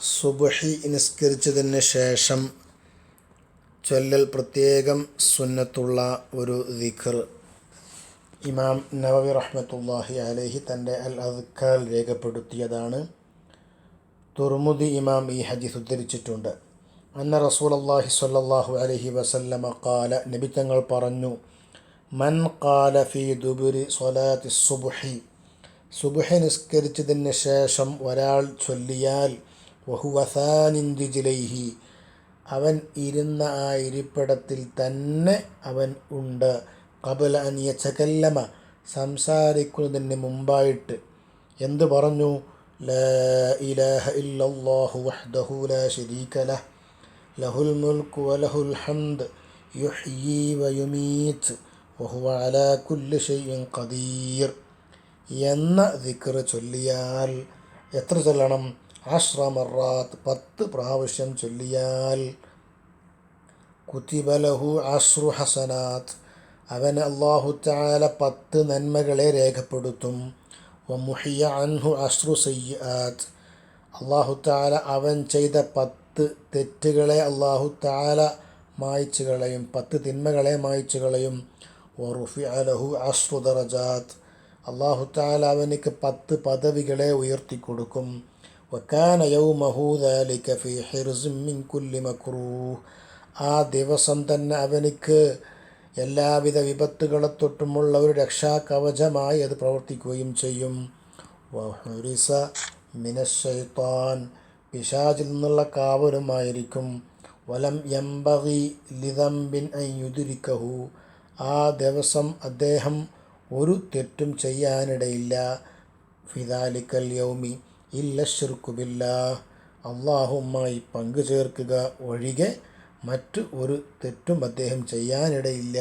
സുബ്ഹി നിസ്കരിച്ചതിന് ശേഷം ചൊല്ലൽ പ്രത്യേകം സുന്നത്തുള്ള ഒരു ദിക്ർ ഇമാം നവവി റഹ്മത്തുള്ളാഹി അലൈഹി തൻ്റെ അൽ അദ്കാർ രേഖപ്പെടുത്തിയതാണ്. തുർമുദി ഇമാം ഈ ഹദീസ് ഉദ്ധരിച്ചിട്ടുണ്ട്. അന്ന റസൂലുള്ളാഹി സ്വല്ലല്ലാഹു അലൈഹി വസല്ലമ ഖാല, നബി തങ്ങൾ പറഞ്ഞു, മൻ ഖാല ഫീ ദുബുരി സ്വലാത്തി സുബ്ഹി, സുബ്ഹി നിസ്കരിച്ചതിന് ശേഷം ഒരാൾ ചൊല്ലിയാൽ, വഹുവ സാനിൻ റിജ്ലൈഹി, അവൻ ഇരുന്ന ആ ഇരിപ്പിടത്തിൽ തന്നെ അവൻ ഉണ്ട്, ഖബല അൻ യതകല്ലമ, സംസാരിക്കുന്നതിന് മുമ്പായിട്ട്. എന്ത് പറഞ്ഞു? ലാ ഇലാഹ ഇല്ലല്ലാഹു വഹ്ദഹു ലാ ശരീക ലഹ്, ലഹുൽ മുൽക്കു വലഹുൽ ഹംദ്, യുഹ്യീ വയുമീത്ത്, വഹുവ അലാ കുല്ലി ഷൈഇൻ ഖദീർ എന്ന ദിക്ർ ചൊല്ലിയാൽ എത്ര ചൊല്ലണം? 10 മറാത്ത്, 10 പ്രാവശ്യം ചൊല്ലിയാൽ, കുതിബ ലഹു 10 ഹസനാത്ത്, അവന് അല്ലാഹു തആല 10 നന്മകളെ രേഖപ്പെടുത്തും. വമുഹിയ അൻഹു 10 സയ്യിആത്ത്, അല്ലാഹു തആല അവൻ ചെയ്ത 10 തെറ്റുകളെ അല്ലാഹു തആല മായ്ച്ചു കളയും, 10 തിന്മകളെ മായ്ച്ചു കളയും. വറുഫിഅ ലഹു 10 ദറജാത്ത്, അല്ലാഹു തആല അവനിക്ക് 10 പദവികളെ ഉയർത്തിക്കൊടുക്കും. വകാന യൗമഹു ദാലിക ഫീ ഹിർസിൻ മിൻ കുല്ലി മക്റൂഹ്, ആ ദിവസം തന്നെ അവനിക്ക് എല്ലാവിധ വിപത്തുകളെ തൊട്ടുമുള്ള ഒരു രക്ഷാകവചമായി അത് പ്രവർത്തിക്കുകയും ചെയ്യും. വഹുരിസ മിനശ്ശൈത്താൻ, പിശാചിൽ നിന്നുള്ള കാവലുമായിരിക്കും. വലം യംബഗി ലിദംബിൻ അൻ യുദ്രികഹു, ആ ദിവസം അദ്ദേഹം ഒരു തെറ്റും ചെയ്യാനിടയില്ല. ഫിദാലിക്കൽ യൗമി ഇല്ല ശിർക്കു ബില്ലാഹ്, അല്ലാഹുവുമായി പങ്കു ചേർക്കുക ഒഴികെ മറ്റു ഒരു തെറ്റും അദ്ദേഹം ചെയ്യാനിടയില്ല.